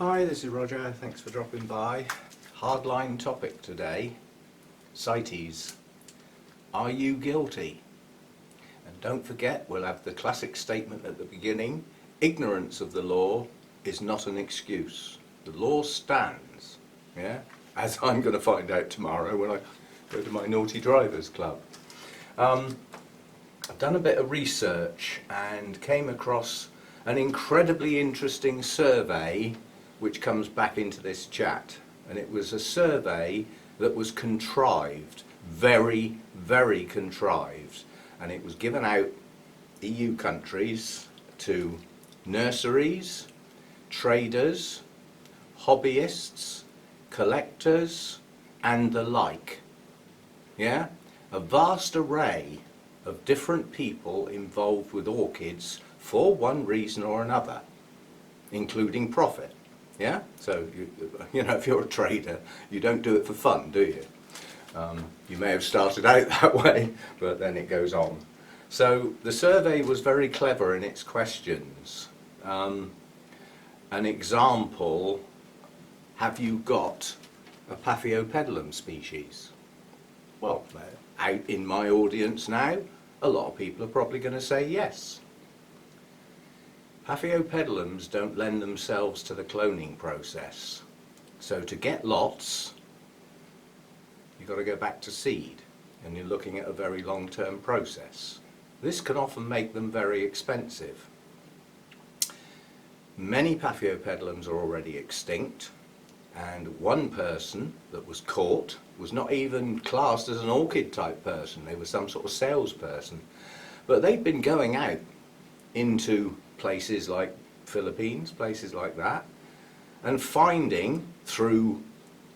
Hi, this is Roger. Thanks for dropping by. Hardline topic today, C.I.T.E.S. Are you guilty? And don't forget, we'll have the classic statement at the beginning, ignorance of the law is not an excuse. The law stands, yeah? As I'm going to find out tomorrow when I go to my Naughty Drivers Club. I've done a bit of research and came across an incredibly interesting survey which comes back into this chat, and it was a survey that was contrived, very, very contrived, and it was given out EU countries to nurseries, traders, hobbyists, collectors and the like. Yeah? A vast array of different people involved with orchids for one reason or another, including profit. Yeah? So, you know, if you're a trader, you don't do it for fun, do you? You may have started out that way, but then it goes on. So the survey was very clever in its questions. An example, have you got a Paphiopedilum species? Well, out in my audience now, a lot of people are probably going to say yes. Paphiopedilums don't lend themselves to the cloning process. So to get lots, you've got to go back to seed, and you're looking at a very long-term process. This can often make them very expensive. Many Paphiopedilums are already extinct, and one person that was caught was not even classed as an orchid type person. They were some sort of salesperson. But they'd been going out into places like Philippines, places like that, and finding through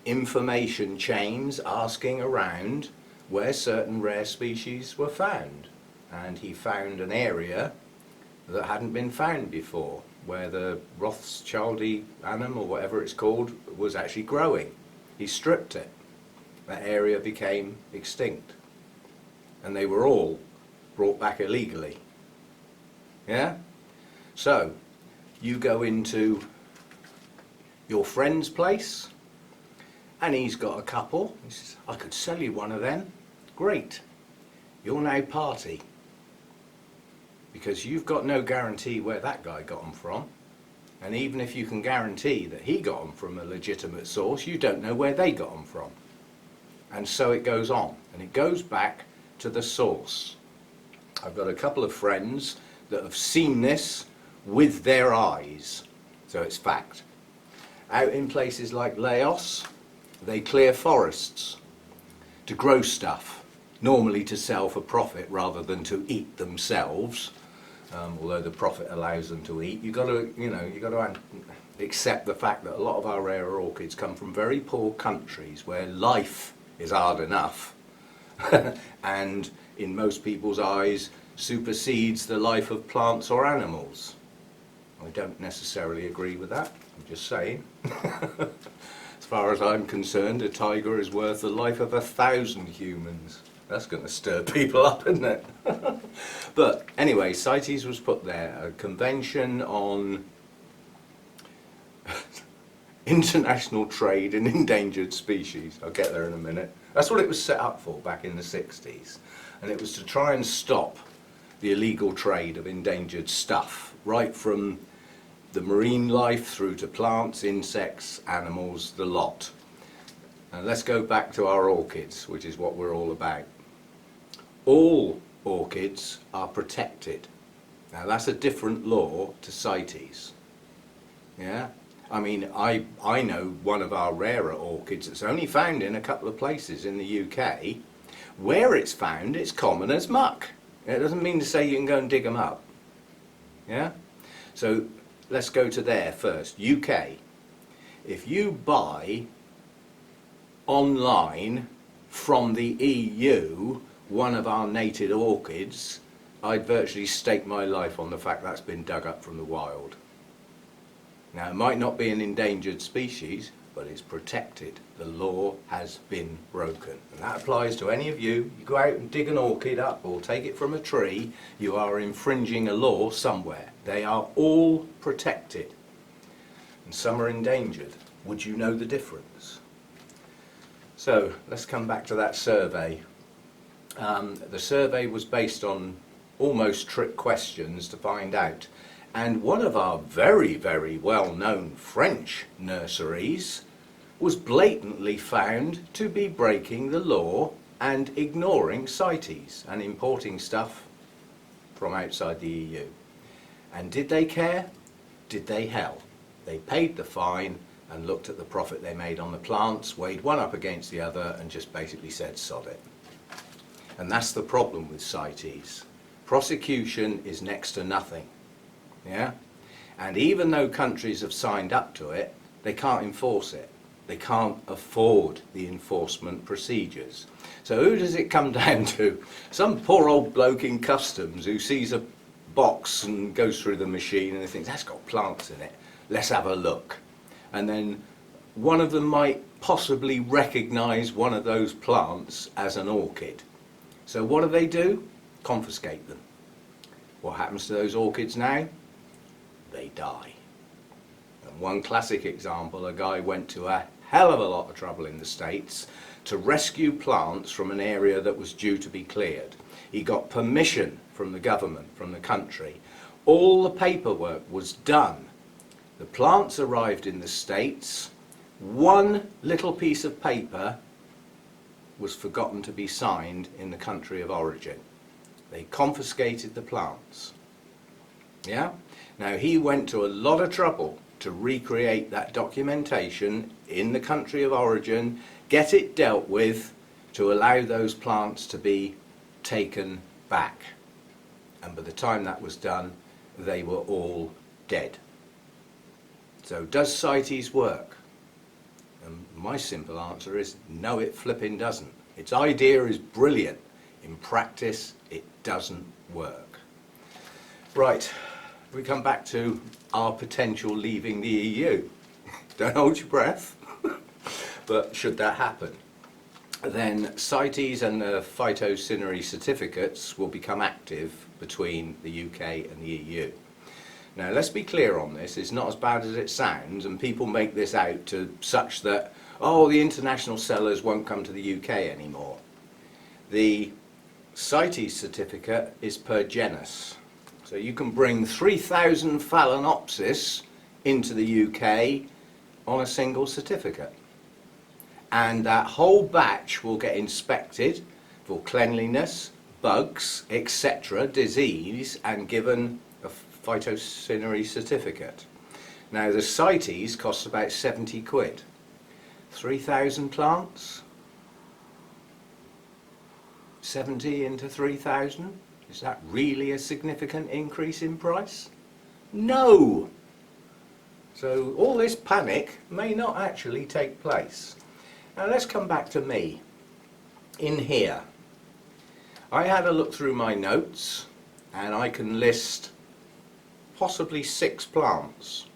information chains, asking around where certain rare species were found. And he found an area that hadn't been found before, where the Rothschildianum, or whatever it's called, was actually growing. He stripped it. That area became extinct. And they were all brought back illegally. Yeah? So, you go into your friend's place, and he's got a couple. He says, I could sell you one of them. Great. You'll now party. Because you've got no guarantee where that guy got them from. And even if you can guarantee that he got them from a legitimate source, you don't know where they got them from. And so it goes on. And it goes back to the source. I've got a couple of friends that have seen this with their eyes. So it's fact. Out in places like Laos, they clear forests to grow stuff, normally to sell for profit rather than to eat themselves. Although the profit allows them to eat, you've got to accept the fact that a lot of our rarer orchids come from very poor countries where life is hard enough, and in most people's eyes supersedes the life of plants or animals. I don't necessarily agree with that. I'm just saying. As far as I'm concerned, a tiger is worth the life of 1,000 humans. That's going to stir people up, isn't it? But anyway, C.I.T.E.S was put there, a convention on international trade in endangered species. I'll get there in a minute. That's what it was set up for back in the 60s. And it was to try and stop the illegal trade of endangered stuff, right from the marine life through to plants, insects, animals, the lot. And let's go back to our orchids, which is what we're all about. All orchids are protected. Now that's a different law to C.I.T.E.S. Yeah? I mean, I know one of our rarer orchids that's only found in a couple of places in the UK. Where it's found, it's common as muck. It doesn't mean to say you can go and dig them up. Yeah? So let's go to there first. UK. If you buy online from the EU one of our native orchids, I'd virtually stake my life on the fact that's been dug up from the wild. Now, it might not be an endangered species, but it's protected. The law has been broken. And that applies to any of you. You go out and dig an orchid up or take it from a tree, you are infringing a law somewhere. They are all protected. and some are endangered. Would you know the difference? So let's come back to that survey. The survey was based on almost trick questions to find out. And one of our very, very well-known French nurseries was blatantly found to be breaking the law and ignoring CITES and importing stuff from outside the EU. And did they care? Did they hell? They paid the fine and looked at the profit they made on the plants, weighed one up against the other and just basically said sod it. And that's the problem with CITES. Prosecution is next to nothing. Yeah? And even though countries have signed up to it, they can't enforce it. They can't afford the enforcement procedures. So who does it come down to? Some poor old bloke in customs who sees a box and goes through the machine and they think, that's got plants in it, let's have a look. And then one of them might possibly recognise one of those plants as an orchid. So what do? Confiscate them. What happens to those orchids now? They die. And one classic example, a guy went to a hell of a lot of trouble in the States to rescue plants from an area that was due to be cleared. He got permission from the government, from the country. All the paperwork was done. The plants arrived in the States. One little piece of paper was forgotten to be signed in the country of origin. They confiscated the plants. Yeah? Now he went to a lot of trouble to recreate that documentation in the country of origin, get it dealt with to allow those plants to be taken back. And by the time that was done, they were all dead. So does CITES work? And my simple answer is no, it flipping doesn't. Its idea is brilliant. In practice, it doesn't work. Right, we come back to our potential leaving the EU. Don't hold your breath. But should that happen, then CITES and the phytosanitary certificates will become active between the UK and the EU. Now let's be clear on this, it's not as bad as it sounds, and people make this out to such that, oh, the international sellers won't come to the UK anymore. The C.I.T.E.S certificate is per genus. So you can bring 3,000 Phalaenopsis into the UK on a single certificate. And that whole batch will get inspected for cleanliness, bugs, etc., disease, and given a phytosanitary certificate. Now the C.I.T.E.S costs about 70 quid. 3,000 plants? 70 into 3,000? Is that really a significant increase in price? No! So all this panic may not actually take place. Now let's come back to me. In here, I had a look through my notes and I can list possibly 6 plants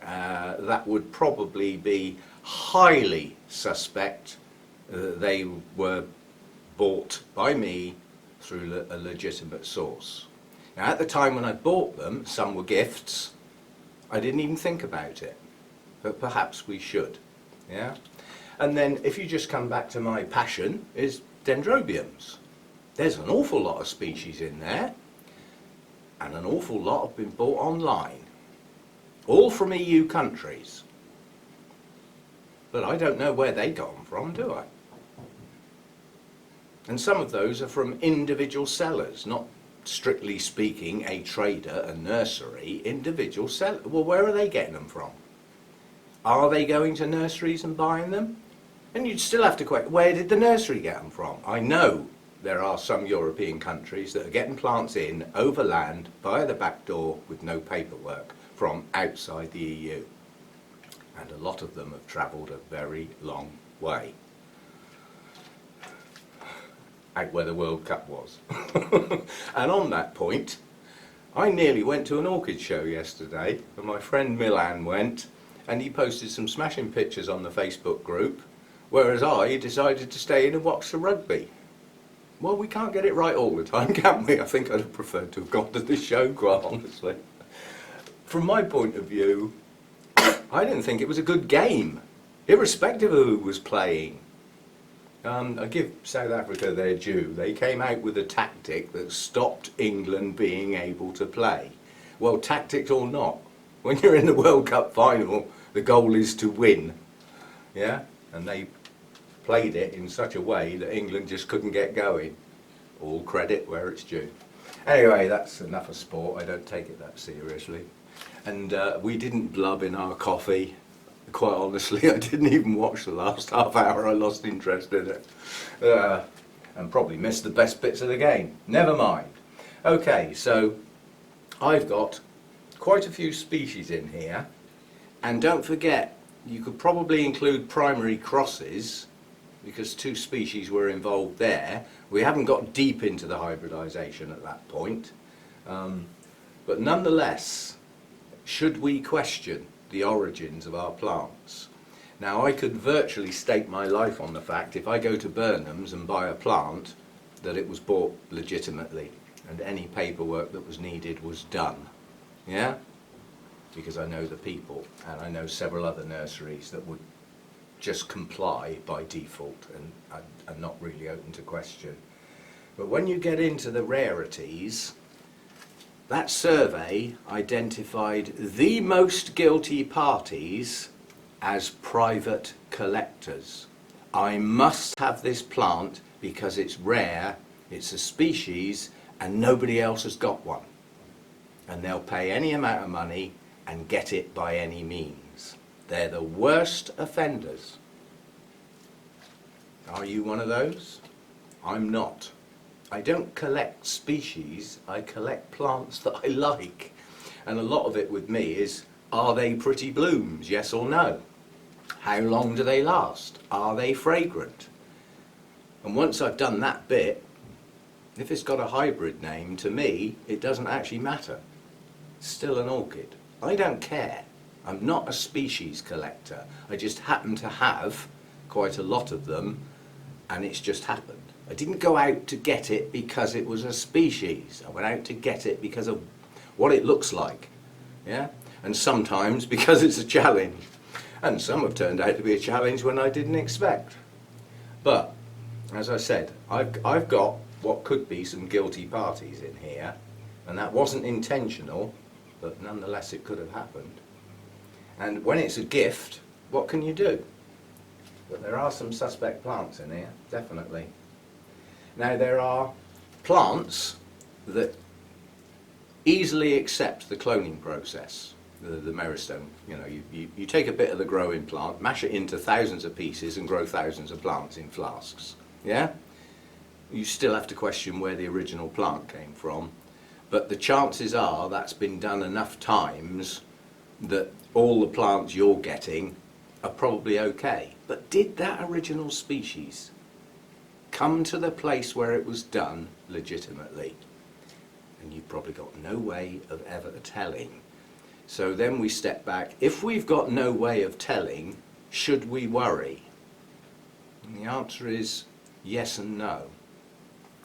that would probably be highly suspect they were bought by me through a legitimate source. Now at the time when I bought them, some were gifts. I didn't even think about it, but perhaps we should. Yeah. And then if you just come back to my passion is Dendrobiums. There's an awful lot of species in there, and an awful lot have been bought online, all from EU countries. But I don't know where they got them from, do I? And some of those are from individual sellers, not strictly speaking a trader, a nursery, individual seller. Well, where are they getting them from? Are they going to nurseries and buying them? And you'd still have to question, where did the nursery get them from? I know there are some European countries that are getting plants in overland via the back door with no paperwork from outside the EU. And a lot of them have travelled a very long way. Out where the World Cup was. And on that point, I nearly went to an orchid show yesterday, and my friend Milan went, and he posted some smashing pictures on the Facebook group, whereas I decided to stay in and watch the rugby. Well, we can't get it right all the time, can we? I think I'd have preferred to have gone to the show, quite honestly. From my point of view, I didn't think it was a good game, irrespective of who was playing. I give South Africa their due. They came out with a tactic that stopped England being able to play. Well, tactics or not, when you're in the World Cup final, the goal is to win. Yeah? And they played it in such a way that England just couldn't get going. All credit where it's due. Anyway, that's enough of sport. I don't take it that seriously. And we didn't blub in our coffee. Quite honestly, I didn't even watch the last half hour. I lost interest in it. And probably missed the best bits of the game. Never mind. Okay, so I've got quite a few species in here. And don't forget, you could probably include primary crosses, because 2 species were involved there. We haven't got deep into the hybridization at that point. But nonetheless, should we question the origins of our plants? Now, I could virtually stake my life on the fact, if I go to Burnham's and buy a plant, that it was bought legitimately and any paperwork that was needed was done. Yeah? Because I know the people, and I know several other nurseries that would just comply by default and are not really open to question. But when you get into the rarities, that survey identified the most guilty parties as private collectors. I must have this plant because it's rare, it's a species, and nobody else has got one. And they'll pay any amount of money and get it by any means. They're the worst offenders. Are you one of those? I'm not. I don't collect species, I collect plants that I like. And a lot of it with me is, are they pretty blooms, yes or no? How long do they last? Are they fragrant? And once I've done that bit, if it's got a hybrid name, to me, it doesn't actually matter. It's still an orchid. I don't care. I'm not a species collector. I just happen to have quite a lot of them, and it's just happened. I didn't go out to get it because it was a species. I went out to get it because of what it looks like. Yeah? And sometimes because it's a challenge. And some have turned out to be a challenge when I didn't expect. But, as I said, I've got what could be some guilty parties in here, and that wasn't intentional, but nonetheless it could have happened. And when it's a gift, what can you do? But there are some suspect plants in here, definitely. Now, there are plants that easily accept the cloning process, the meristome. You know, you take a bit of the growing plant, mash it into thousands of pieces and grow thousands of plants in flasks. Yeah? You still have to question where the original plant came from, but the chances are that's been done enough times that all the plants you're getting are probably okay. But did that original species come to the place where it was done legitimately? And you've probably got no way of ever telling. So then we step back. If we've got no way of telling, should we worry? And the answer is yes and no.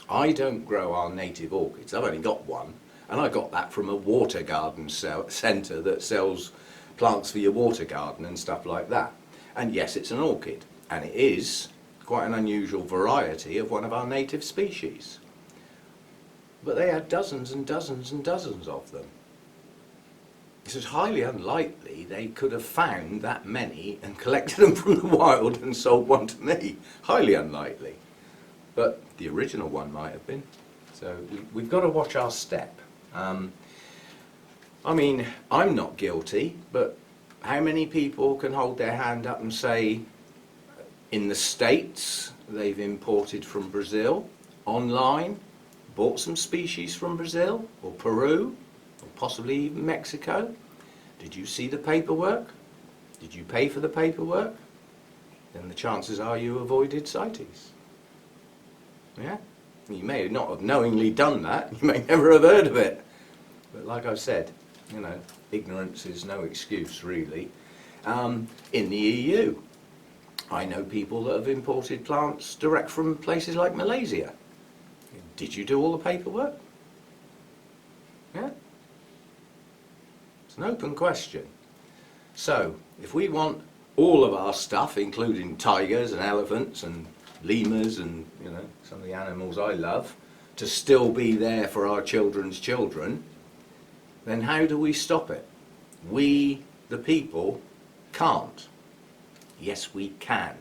I don't grow our native orchids. I've only got one, and I got that from a water garden centre that sells plants for your water garden and stuff like that. And yes, it's an orchid, and it is quite an unusual variety of one of our native species. But they had dozens and dozens and dozens of them. It was highly unlikely they could have found that many and collected them from the wild and sold one to me. Highly unlikely. But the original one might have been. So we've got to watch our step. I mean, I'm not guilty, but how many people can hold their hand up and say, in the States, they've imported from Brazil, online, bought some species from Brazil, or Peru, or possibly even Mexico? Did you see the paperwork? Did you pay for the paperwork? Then the chances are you avoided CITES. Yeah? You may not have knowingly done that, you may never have heard of it. But like I've said, you know, ignorance is no excuse really. In the EU, I know people that have imported plants direct from places like Malaysia. Did you do all the paperwork? Yeah? It's an open question. So, If we want all of our stuff, including tigers and elephants and lemurs and, you know, some of the animals I love, to still be there for our children's children, then how do we stop it? We, the people, can't. Yes, we can.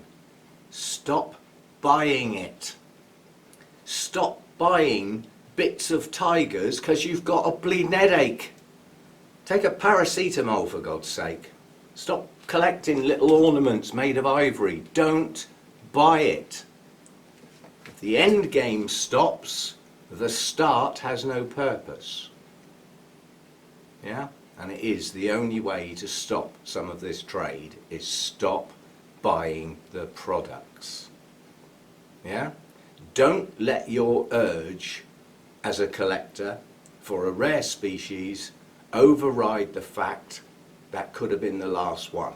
Stop buying it. Stop buying bits of tigers because you've got a bleeding headache. Take a paracetamol, for God's sake. Stop collecting little ornaments made of ivory. Don't buy it. If the end game stops, the start has no purpose. Yeah? And it is the only way to stop some of this trade is stop buying the products. Yeah? Don't let your urge as a collector for a rare species override the fact that could have been the last one.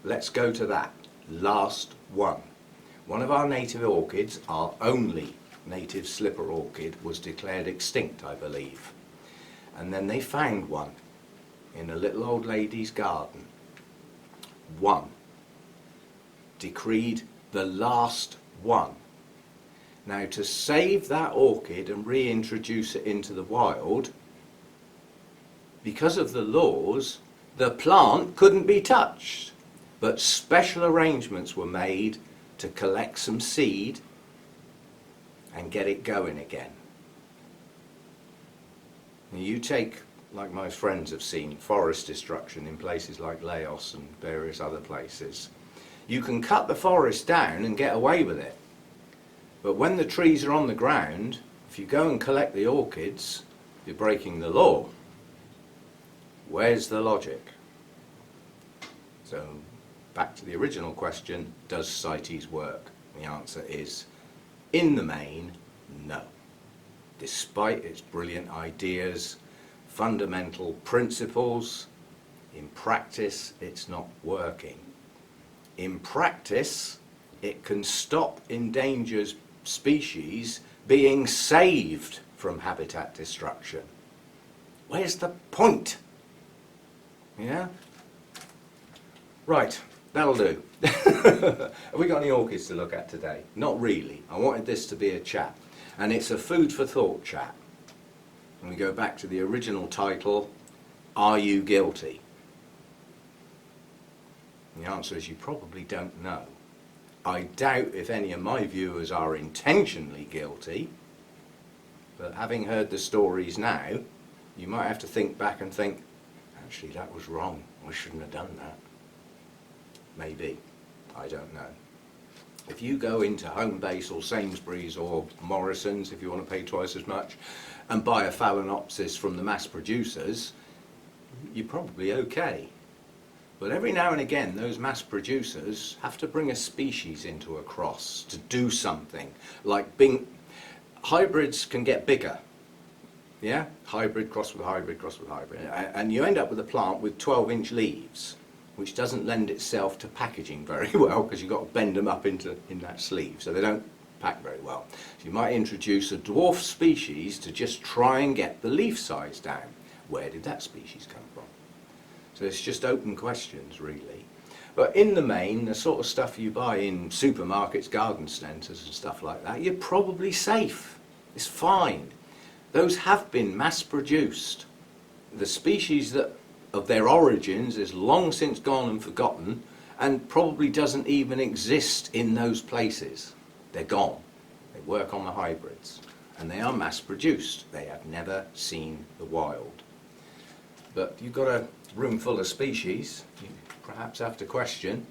Let's go to that. Last one. One of our native orchids, our only native slipper orchid, was declared extinct, I believe. And then they found one in a little old lady's garden. One. Decreed the last one. Now, to save that orchid and reintroduce it into the wild, because of the laws, the plant couldn't be touched. But special arrangements were made to collect some seed and get it going again. Now, you take, like most friends have seen, forest destruction in places like Laos and various other places. You can cut the forest down and get away with it. But when the trees are on the ground, if you go and collect the orchids, you're breaking the law. Where's the logic? So, back to the original question, does C.I.T.E.S work? The answer is, in the main, no. Despite its brilliant ideas, fundamental principles, in practice it's not working. In practice, it can stop endangered species being saved from habitat destruction. Where's the point? Yeah? Right, that'll do. Have we got any orchids to look at today? Not really. I wanted this to be a chat. And it's a food for thought chat. And we go back to the original title, Are You Guilty? And the answer is you probably don't know. I doubt if any of my viewers are intentionally guilty, but having heard the stories now, you might have to think back and think, actually that was wrong, I shouldn't have done that. Maybe, I don't know. If you go into Homebase or Sainsbury's or Morrison's, if you want to pay twice as much, and buy a Phalaenopsis from the mass producers, you're probably okay. But every now and again, those mass producers have to bring a species into a cross to do something. Like hybrids can get bigger. Yeah? Hybrid, cross with hybrid, cross with hybrid. And you end up with a plant with 12-inch leaves, which doesn't lend itself to packaging very well because you've got to bend them up in that sleeve, so they don't pack very well. So you might introduce a dwarf species to just try and get the leaf size down. Where did that species come from? So it's just open questions, really. But in the main, the sort of stuff you buy in supermarkets, garden centres and stuff like that, you're probably safe. It's fine. Those have been mass-produced. The species that of their origins is long since gone and forgotten and probably doesn't even exist in those places. They're gone. They work on the hybrids. And they are mass-produced. They have never seen the wild. But you've got a room full of species, you perhaps have to question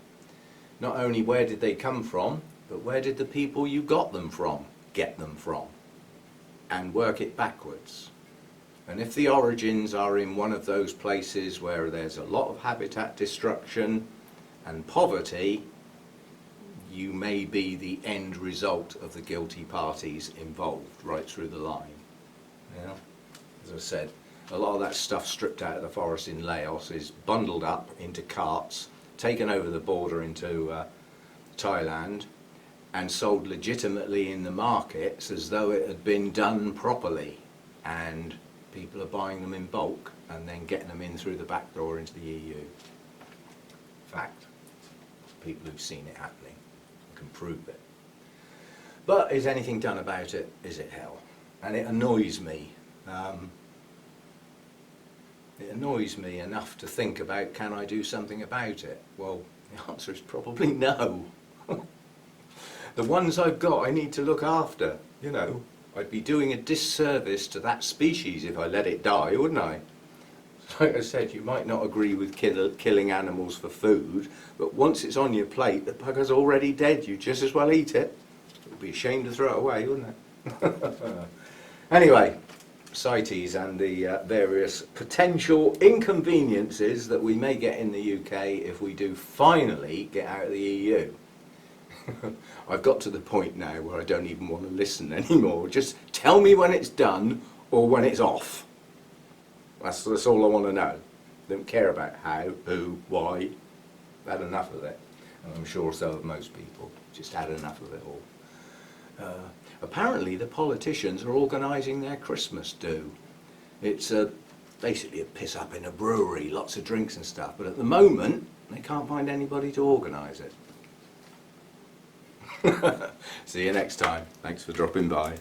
not only where did they come from, but where did the people you got them from get them from, and work it backwards. And if the origins are in one of those places where there's a lot of habitat destruction and poverty, you may be the end result of the guilty parties involved right through the line. Yeah? As I said, a lot of that stuff stripped out of the forest in Laos is bundled up into carts, taken over the border into Thailand, and sold legitimately in the markets as though it had been done properly. And people are buying them in bulk and then getting them in through the back door into the EU. fact. People who've seen it happening can prove it. But is anything done about it? Is it hell? And it annoys me. It annoys me enough to think about, can I do something about it? Well, the answer is probably no. The ones I've got I need to look after, you know. I'd be doing a disservice to that species if I let it die, wouldn't I? Like I said, you might not agree with killing animals for food, but once it's on your plate, the bugger's already dead. You just as well eat it. It would be a shame to throw it away, wouldn't it? Anyway, C.I.T.E.S and the various potential inconveniences that we may get in the UK if we do finally get out of the EU. I've got to the point now where I don't even want to listen anymore. Just tell me when it's done or when it's off. That's all I want to know. Don't care about how, who, why. I've had enough of it. And I'm sure so have most people. Just had enough of it all. Apparently the politicians are organising their Christmas do. It's basically a piss up in a brewery, lots of drinks and stuff. But at the moment, they can't find anybody to organise it. See you next time. Thanks for dropping by.